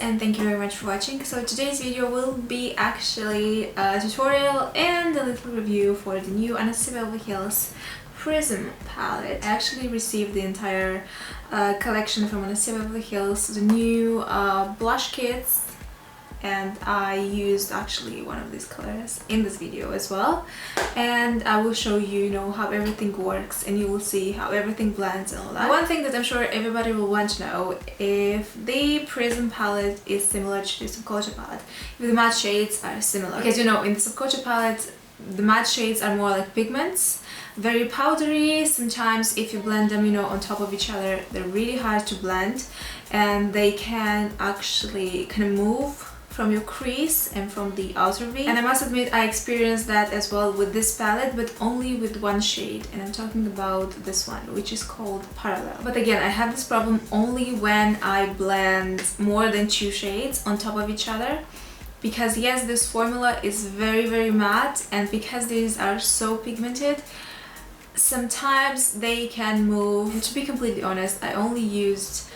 and thank you very much for watching. So today's video will be actually a tutorial and a little review for the new Anastasia Beverly Hills Prism palette. I actually received the entire collection from Anastasia Beverly Hills, the new blush kits, and I used actually one of these colors in this video as well, and I will show you, how everything works, and you will see how everything blends and all that. One thing that I'm sure everybody will want to know, if the Prism palette is similar to the Subculture palette, if the matte shades are similar, because in the Subculture palette the matte shades are more like pigments, very powdery. Sometimes if you blend them on top of each other, they're really hard to blend, and they can actually kind of move from your crease and from the outer V. And I must admit, I experienced that as well with this palette, but only with one shade, and I'm talking about this one, which is called Parallel. But again, I have this problem only when I blend more than two shades on top of each other, because yes, this formula is very matte, and because these are so pigmented, sometimes they can move. And to be completely honest, I only used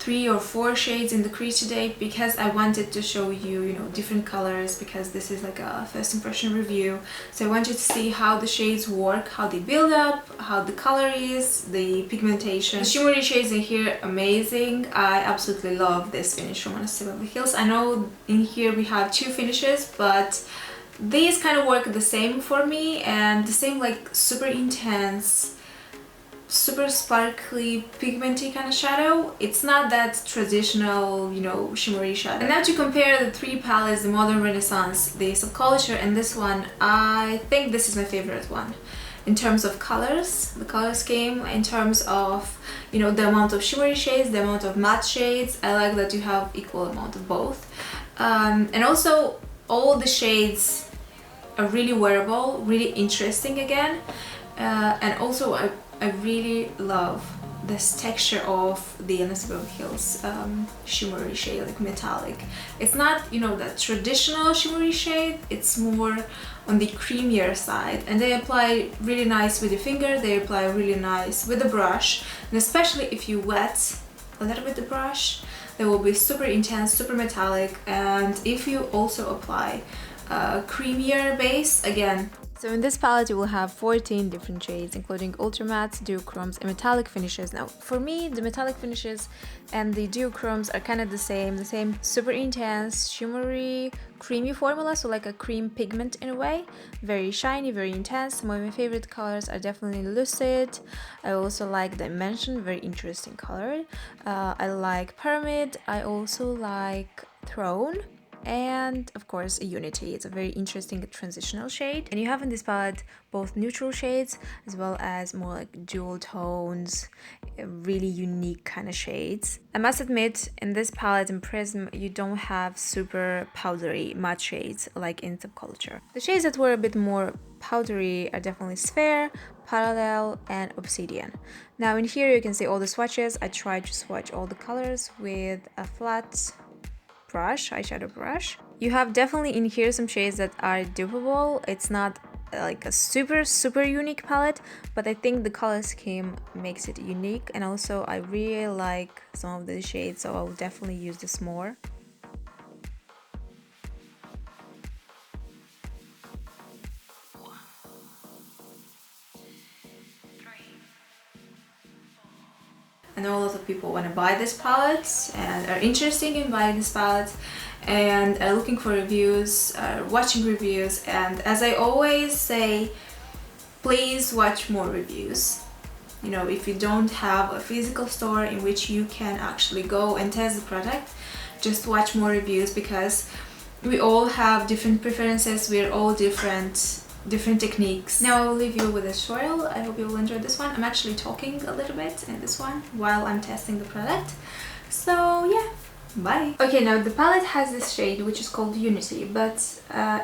3 or 4 shades in the crease today because I wanted to show you, different colors, because this is like a first impression review. So I want you to see how the shades work, how they build up, how the color is, the pigmentation. The shimmery shades in here, amazing. I absolutely love this finish from Anastasia Beverly Hills. I know in here we have 2 finishes, but these kind of work the same for me, and the same like super intense, super sparkly, pigmenty kind of shadow. It's not that traditional, shimmery shadow. And now to compare the 3 palettes, the Modern Renaissance, the Subculture, and this one, I think this is my favorite one. In terms of colors, the color scheme, in terms of, the amount of shimmery shades, the amount of matte shades, I like that you have equal amount of both. And also, all the shades are really wearable, really interesting again. And also, I really love this texture of the Anastasia Beverly Hills shimmery shade, like metallic. It's not, that traditional shimmery shade, it's more on the creamier side, and they apply really nice with your finger, they apply really nice with the brush, and especially if you wet a little bit the brush, they will be super intense, super metallic. And if you also apply a creamier base, again. So in this palette you will have 14 different shades, including ultra mattes, duochromes, and metallic finishes. Now for me, the metallic finishes and the duochromes are kind of the same super intense, shimmery, creamy formula, so like a cream pigment in a way. Very shiny, very intense. Some of my favorite colors are definitely Lucid. I also like Dimension, very interesting color. I like Pyramid. I also like Throne. And of course Unity. It's a very interesting transitional shade, and you have in this palette both neutral shades as well as more like dual tones, really unique kind of shades. I must admit, in this palette in Prism you don't have super powdery matte shades like in Subculture. The shades that were a bit more powdery are definitely Sphere, Parallel, and Obsidian. Now in here you can see all the swatches. I tried to swatch all the colors with a flat eyeshadow brush. You have definitely in here some shades that are dupable. It's not like a super unique palette, but I think the color scheme makes it unique, and also I really like some of the shades, so I will definitely use this more. I know a lot of people want to buy this palette and are interested in buying this palette and are looking for reviews, watching reviews, and as I always say, please watch more reviews. If you don't have a physical store in which you can actually go and test the product, just watch more reviews, because we all have different preferences, we're all different techniques. Now I will leave you with a tutorial. I hope you will enjoy this one. I'm actually talking a little bit in this one while I'm testing the product. So yeah, bye. Okay, now the palette has this shade which is called Unity, but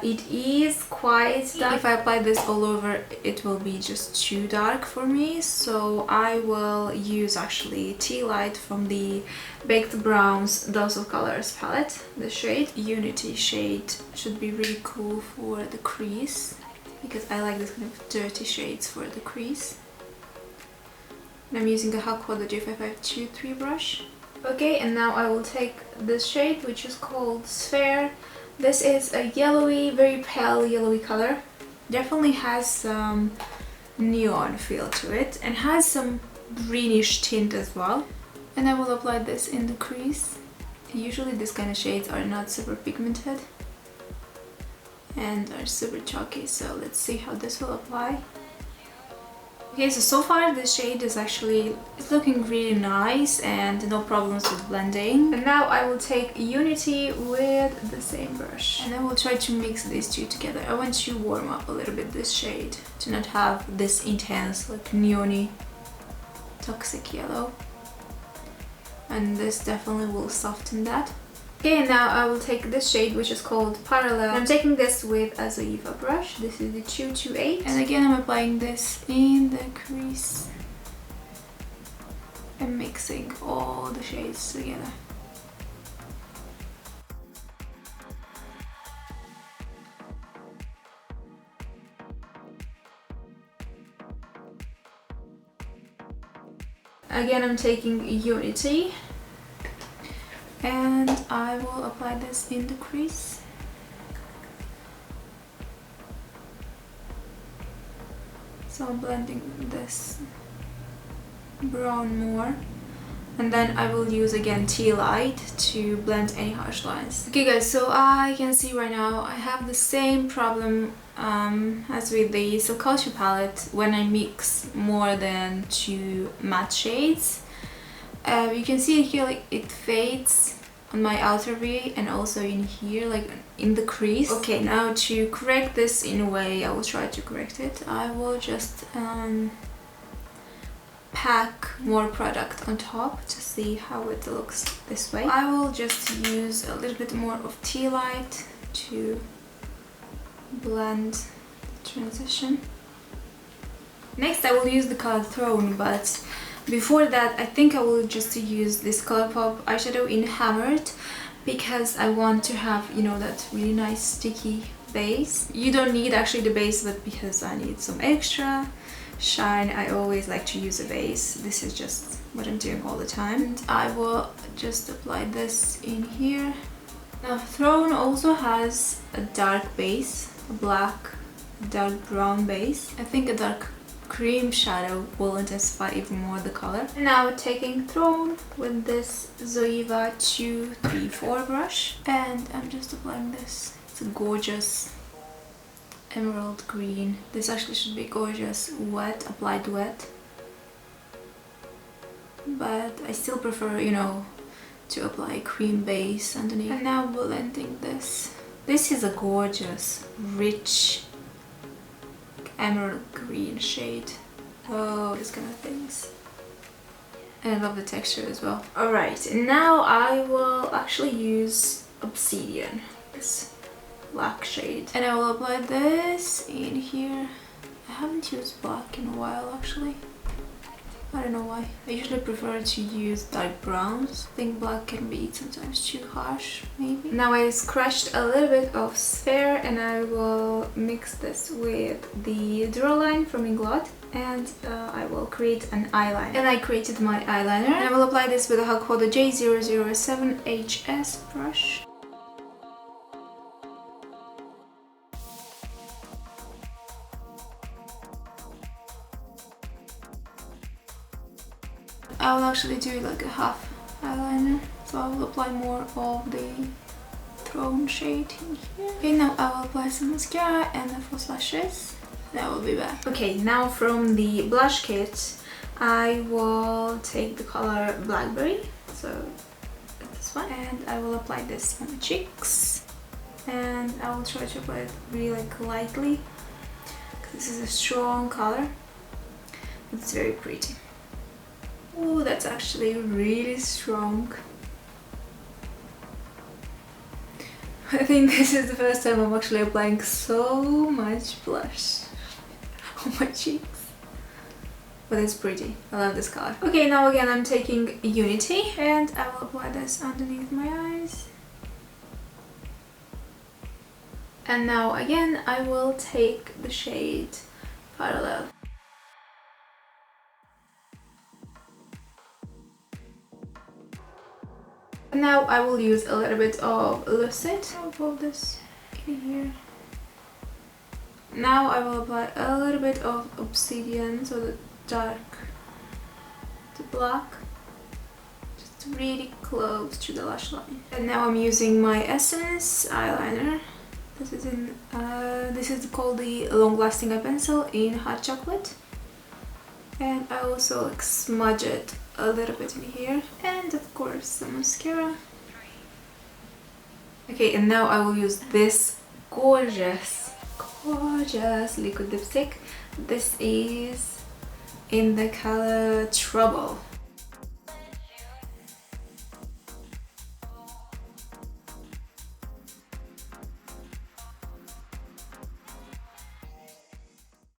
it is quite dark. If I apply this all over, it will be just too dark for me, so I will use actually Tea Light from the Baked Browns Dose of Colors palette. The shade Unity shade should be really cool for the crease, because I like this kind of dirty shades for the crease. And I'm using a hot quality G552 brush. Okay, and now I will take this shade, which is called Sphere. This is a yellowy, very pale yellowy color. Definitely has some neon feel to it and has some greenish tint as well. And I will apply this in the crease. Usually these kind of shades are not super pigmented and are super chalky, so let's see how this will apply. Okay, so far this shade is actually, it's looking really nice and no problems with blending. And now I will take Unity with the same brush and I will try to mix these two together. I want to warm up a little bit this shade to not have this intense, like neony, toxic yellow. And this definitely will soften that. Okay, now I will take this shade, which is called Parallel. I'm taking this with a Zoeva brush. This is the 228. And again, I'm applying this in the crease and mixing all the shades together. Again, I'm taking Unity. And I will apply this in the crease. So I'm blending this brown more. And then I will use again tea light to blend any harsh lines. Okay guys, so I can see right now I have the same problem as with the Subculture palette when I mix more than 2 matte shades. You can see here, like, it fades on my outer V and also in here, like in the crease. Okay, now to correct this in a way, I will try to correct it. I will just pack more product on top to see how it looks this way. I will just use a little bit more of tea light to blend the transition. Next I will use the color Throne, but before that I think I will just use this Colourpop eyeshadow in Hammered because I want to have, you know, that really nice sticky base. You don't need actually the base, but because I need some extra shine, I always like to use a base. This is just what I'm doing all the time. And I will just apply this in here. Now Throne also has a dark base, a black, dark brown base. I think a dark cream shadow will intensify even more the color. Now taking Throne with this Zoeva 234 brush, and I'm just applying this. It's a gorgeous emerald green. This actually should be gorgeous wet, applied wet, but I still prefer, you know, to apply a cream base underneath. And now blending this. This is a gorgeous, rich emerald green shade. Oh, these kind of things. And I love the texture as well. Alright, now I will actually use Obsidian, this black shade. And I will apply this in here. I haven't used black in a while actually. I don't know why. I usually prefer to use dark browns. I think black can be sometimes too harsh, maybe. Now I scratched a little bit of Sphere and I will mix this with the Duraline from Inglot, and I will create an eyeliner. And I created my eyeliner. And I will apply this with a Huckwood J007HS brush. I will actually do like a half eyeliner, so I will apply more of the Throne shade in here. Okay, now I will apply some mascara and the false lashes. I will be back. Okay, now from the blush kit, I will take the color Blackberry, so this one, and I will apply this on my cheeks. And I will try to apply it really like lightly, because this is a strong color. It's very pretty. Oh, that's actually really strong. I think this is the first time I'm actually applying so much blush on my cheeks. But it's pretty. I love this color. Okay, now again I'm taking Unity and I will apply this underneath my eyes. And now again I will take the shade Parallel. And now I will use a little bit of Lucid. I'll put this in here. Now I will apply a little bit of Obsidian, so the dark to black, just really close to the lash line. And now I'm using my Essence eyeliner. This is called the Long Lasting Eye Pencil in Hot Chocolate. And I also like smudge it a little bit in here. And of course some mascara. Okay, and now I will use this gorgeous liquid lipstick. This is in the color Trouble.